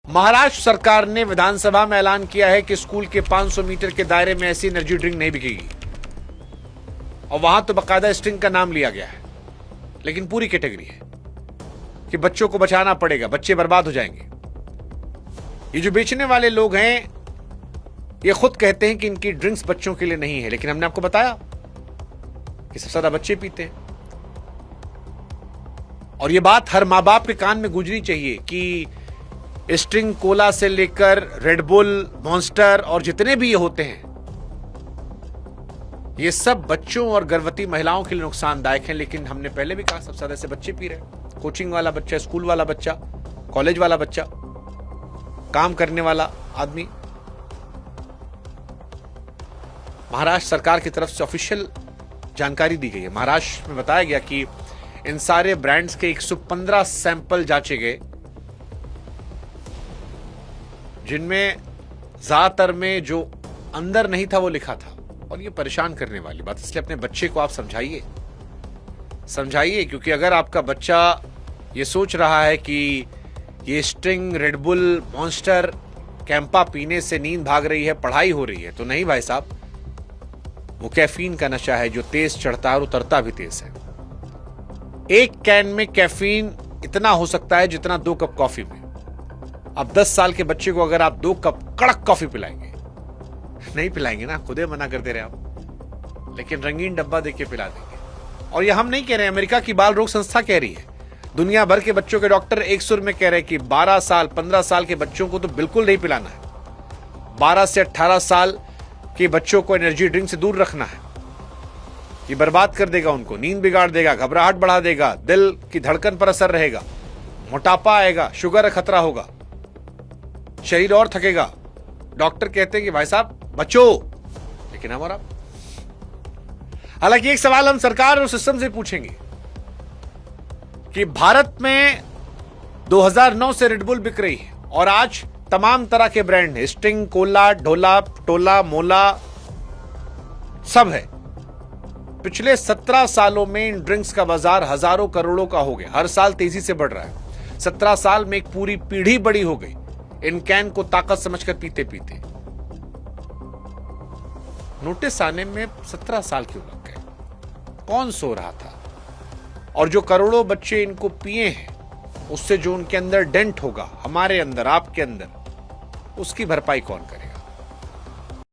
महाराष्ट्र सरकार ने विधानसभा में ऐलान किया है कि स्कूल के 500 मीटर के दायरे में ऐसी एनर्जी ड्रिंक नहीं बिकेगी और वहां तो बाकायदा स्ट्रिंग का नाम लिया गया है, लेकिन पूरी कैटेगरी है कि बच्चों को बचाना पड़ेगा, बच्चे बर्बाद हो जाएंगे। ये जो बेचने वाले लोग हैं ये खुद कहते हैं कि इनकी ड्रिंक्स बच्चों के लिए नहीं है, लेकिन हमने आपको बताया कि सबसे ज्यादा बच्चे पीते हैं। और ये बात हर मां बाप के कान में गूंजनी चाहिए कि स्ट्रिंग कोला से लेकर रेडबुल, मॉन्स्टर और जितने भी ये होते हैं ये सब बच्चों और गर्भवती महिलाओं के लिए नुकसानदायक हैं। लेकिन हमने पहले भी कहा सबसे ज्यादा से बच्चे पी रहे हैं। कोचिंग वाला बच्चा, स्कूल वाला बच्चा, कॉलेज वाला बच्चा, काम करने वाला आदमी। महाराष्ट्र सरकार की तरफ से ऑफिशियल जानकारी दी गई है। महाराष्ट्र में बताया गया कि इन सारे ब्रांड्स के 115 सैंपल जांचे गए, जिनमें ज्यादातर में जो अंदर नहीं था वो लिखा था। और ये परेशान करने वाली बात, इसलिए अपने बच्चे को आप समझाइए, क्योंकि अगर आपका बच्चा ये सोच रहा है कि ये स्ट्रिंग, रेडबुल, मॉन्स्टर, कैंपा पीने से नींद भाग रही है, पढ़ाई हो रही है, तो नहीं भाई साहब, वो कैफीन का नशा है जो तेज चढ़ता है और उतरता भी तेज है। एक कैन में कैफीन इतना हो सकता है जितना 2 कप कॉफी में। अब 10 साल के बच्चे को अगर आप 2 कप कड़क कॉफी पिलाएंगे, नहीं पिलाएंगे ना, खुदे मना कर दे रहे आप, लेकिन रंगीन डब्बा देके पिला देंगे। और ये हम नहीं कह रहे, अमेरिका की बाल रोग संस्था कह रही है, दुनिया भर के बच्चों के डॉक्टर एक सुर में कह रहे हैं कि 12 साल 15 साल के बच्चों को तो बिल्कुल नहीं पिलाना है। 12 से 18 साल के बच्चों को एनर्जी ड्रिंक से दूर रखना है। ये बर्बाद कर देगा उनको, नींद बिगाड़ देगा, घबराहट बढ़ा देगा, दिल की धड़कन पर असर रहेगा, मोटापा आएगा, शुगर का खतरा होगा, शरीर और थकेगा। डॉक्टर कहते हैं कि भाई साहब बचो, लेकिन हम और आप। हालांकि एक सवाल हम सरकार और सिस्टम से पूछेंगे कि भारत में 2009 से रेडबुल बिक रही है और आज तमाम तरह के ब्रांड है, स्टिंग, कोला, ढोला, टोला, मोला, सब है। पिछले 17 सालों में इन ड्रिंक्स का बाजार हजारों करोड़ों का हो गया, हर साल तेजी से बढ़ रहा है। 17 साल में एक पूरी पीढ़ी बड़ी हो गई इन कैन को ताकत समझकर पीते पीते। नोटिस आने में 17 साल क्यों लग गए? कौन सो रहा था? और जो करोड़ों बच्चे इनको पिए हैं, उससे जो उनके अंदर डेंट होगा, हमारे अंदर, आपके अंदर, उसकी भरपाई कौन करे?